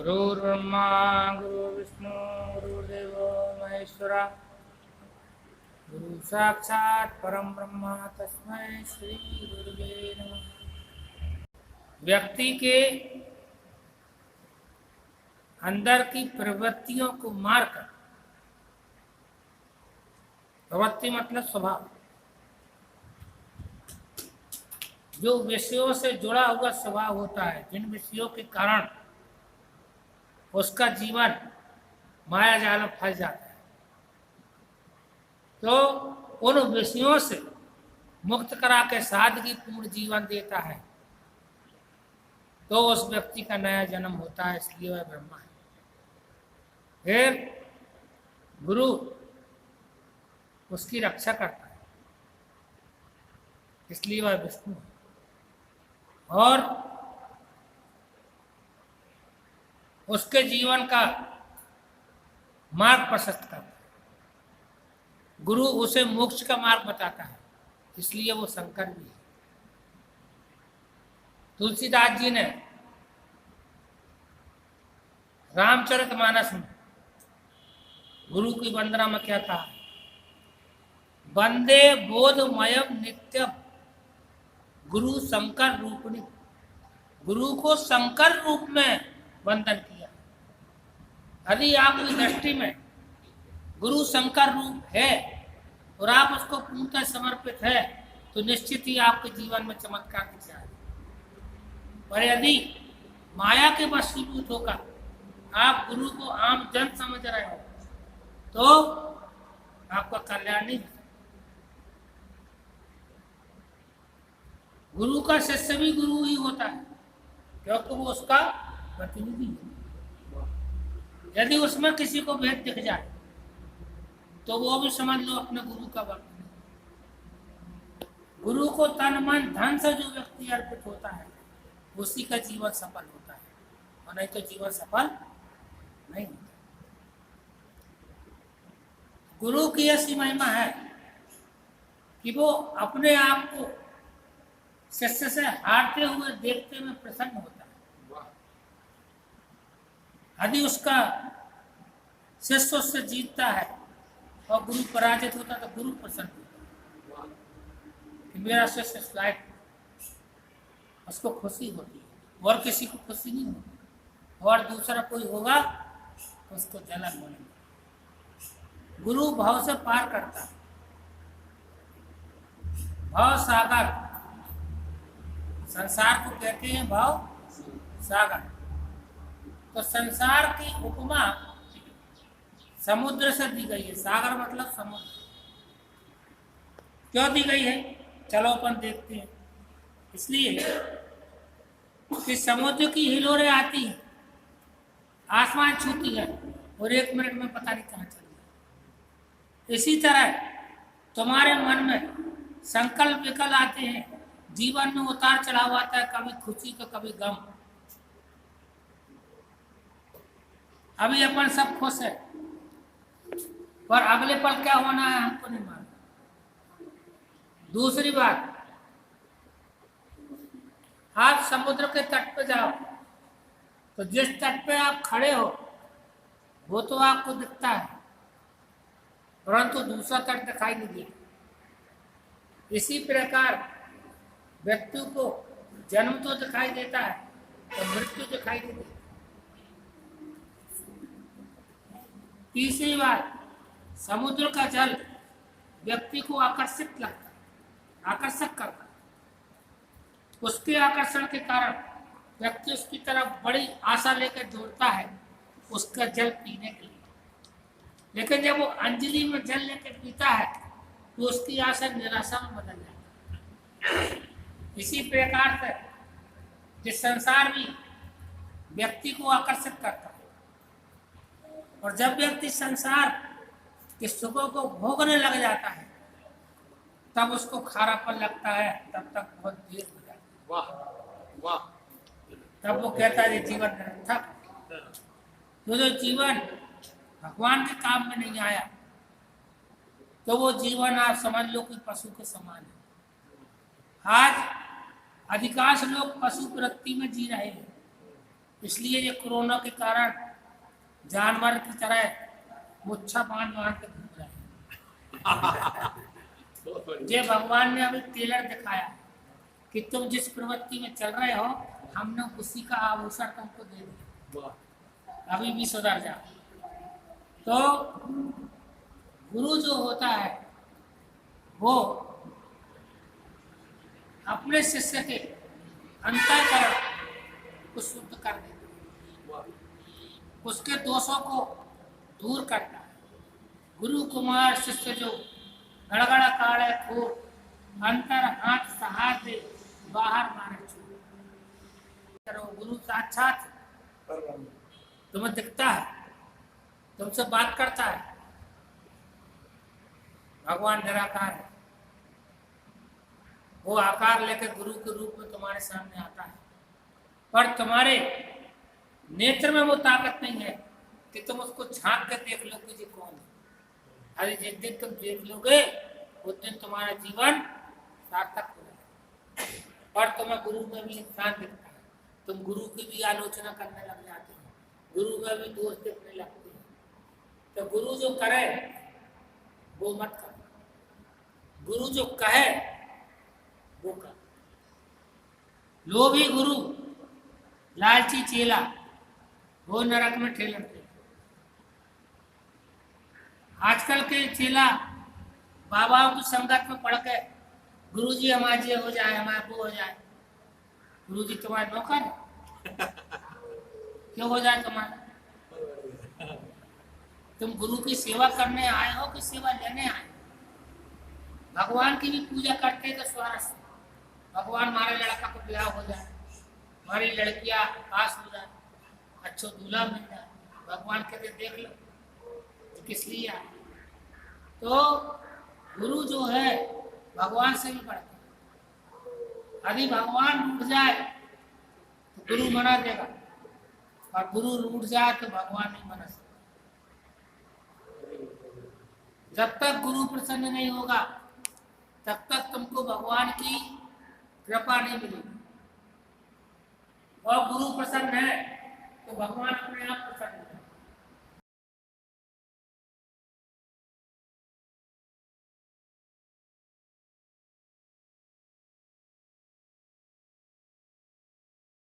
गुरुर्ब्रह्मा गुरुर्विष्णु गुरुर्देवो महेश्वरा गुरु साक्षात् परम ब्रह्म तस्मै श्री गुरुवे नमः। व्यक्ति के अंदर की प्रवृत्तियों को मारकर, प्रवृत्ति मतलब स्वभाव, जो विषयों से जुड़ा हुआ स्वभाव होता है, जिन विषयों के कारण उसका जीवन माया जाल में फंस जाता है, तो उन विषयों से मुक्त करा के सादगी पूर्ण जीवन देता है, तो उस व्यक्ति का नया जन्म होता है, इसलिए वह ब्रह्मा है। फिर गुरु उसकी रक्षा करता है, इसलिए वह विष्णु है। और उसके जीवन का मार्ग प्रशस्त करता है। गुरु उसे मोक्ष का मार्ग बताता है, इसलिए वो शंकर भी है। तुलसीदास जी ने रामचरितमानस में गुरु की वंदना में क्या कहा? वंदे बोधमयम नित्यम गुरु शंकर रूपणी। गुरु को शंकर रूप में वंदन किया। यदि आपकी दृष्टि में गुरु शंकर रूप है और आप उसको पूर्णतः समर्पित है, तो निश्चित ही आपके जीवन में चमत्कार दिख जाएगा। और यदि माया के वशीभूत होकर आप गुरु को आम जन समझ रहे हो, तो आपका कल्याण नहीं। गुरु का शिष्य भी गुरु ही होता है, क्योंकि वो उसका प्रतिनिधि है। यदि उसमें किसी को भेद दिख जाए, तो वो भी समझ लो अपने गुरु का भक्त है। गुरु को तन मन धन से जो व्यक्ति अर्पित होता है, उसी का जीवन सफल होता है, और नहीं तो जीवन सफल नहीं होता। गुरु की ऐसी महिमा है कि वो अपने आप को शिष्य से हारते हुए देखते हुए प्रसन्न होता है। यदि उसका शिष्य उससे जीतता है और गुरु पराजित होता है, तो गुरु प्रसन्न होता है कि मेरा शिष्य लायक, उसको खुशी होती है। और किसी को खुशी नहीं होती, और दूसरा कोई होगा तो उसको जलन होने। गुरु भाव से पार करता है। भाव सागर, संसार को कहते हैं भाव सागर। तो संसार की उपमा समुद्र से दी गई है। सागर मतलब समुद्र। क्यों दी गई है? चलो अपन देखते हैं। इसलिए कि समुद्र की हिलोरें आती हैं, आसमान छूती है, और 1 मिनट में पता नहीं कहाँ चली है। इसी तरह तुम्हारे मन में संकल्प विकल्प आते हैं, जीवन में उतार चढ़ाव आता है, कभी खुशी तो कभी गम। अभी अपन सब खुश है, पर अगले पल क्या होना है हमको नहीं मालूम। दूसरी बात, आप समुद्र के तट पे जाओ, तो जिस तट पे आप खड़े हो वो तो आपको दिखता है, परंतु दूसरा तट दिखाई नहीं देता। इसी प्रकार व्यक्ति को जन्म तो दिखाई देता है और मृत्यु दिखाई नहीं देती। तीसरी बात, समुद्र का जल व्यक्ति को आकर्षित लगता है, आकर्षक करता है। उसके आकर्षण के कारण व्यक्ति उसकी तरफ बड़ी आशा लेकर दौड़ता है उसका जल पीने के लिए। लेकिन जब वो अंजलि में जल लेकर पीता है, तो उसकी आशा निराशा में बदल जाती है। इसी प्रकार से जिस संसार भी व्यक्ति को आकर्षित करता है, और जब व्यक्ति संसार के सुखों को भोगने लग जाता है, तब उसको खारापन लगता है, तब तक बहुत देर हो जाती है। वाह वाह। तब वो कहता है जीवन निरर्थक। जो जीवन भगवान के काम में नहीं आया, तो वो जीवन आप समझ लो कि पशु के समान है। आज अधिकांश लोग पशु प्रवृत्ति में जी रहे हैं, इसलिए ये कोरोना के कारण जानवर की तरह मुच्छा बांध बांध के घूम रहे हैं। ये भगवान ने अभी टेलर दिखाया कि तुम जिस प्रवृत्ति में चल रहे हो, हमने उसी का आभूषण तुमको दे दिया, अभी भी सुधर जाओ। तो गुरु जो होता है वो अपने शिष्य के अंतःकरण को शुद्ध कर देता है, उसके दोषों को दूर करता है। गुरु कुमार शिष्य जो गड़गड़ा काढ़े खूब अंतर हाथ सहाते बाहर मारे छू। गुरु साक्षात तुम्हें दिखता है, तुमसे बात करता है। भगवान निराकार है, वो आकार लेकर गुरु के रूप में तुम्हारे सामने आता है, पर तुम्हारे नेत्र में वो ताकत नहीं है कि तुम उसको झांक कर देख लो कि जी कौन है। अरे जिस दिन तुम देख लोगे उस दिन तुम्हारा जीवन सार्थक हो जाएगा। और तुम्हें गुरु में भी इंसान दिखता है, तुम गुरु की भी आलोचना करने लग जाते हो, गुरु में भी दोष दिखने लगते हैं। तो गुरु जो करे वो मत करो, गुरु जो कहे वो कर। लोभी गुरु लालची चेला वो नरक में ठेलते। आजकल के चेला बाबाओं की संगत में पढ़ के गुरुजी हमारे ये हो जाए, हमारे वो हो जाए। गुरुजी तुम्हारे नौकर है, क्यों हो जाए तुम्हारा? तुम गुरु की सेवा करने आए हो कि सेवा लेने आए? भगवान की भी पूजा करते तो स्वारस, भगवान हमारे लड़का को ब्याह हो जाए, हमारी लड़कियां पास हो जाए, अच्छा दूल्हा मिल जाए। भगवान कहते देख लो किस लिए आए। तो गुरु जो है भगवान से भी बढ़ता है। यदि भगवान रूठ जाए तो गुरु मना देगा, और गुरु रूठ जाए तो भगवान नहीं मना सकता। जब तक गुरु प्रसन्न नहीं होगा तब तक तुमको भगवान की कृपा नहीं मिलेगी। और गुरु प्रसन्न है तो भगवान अपने आप प्रसन्न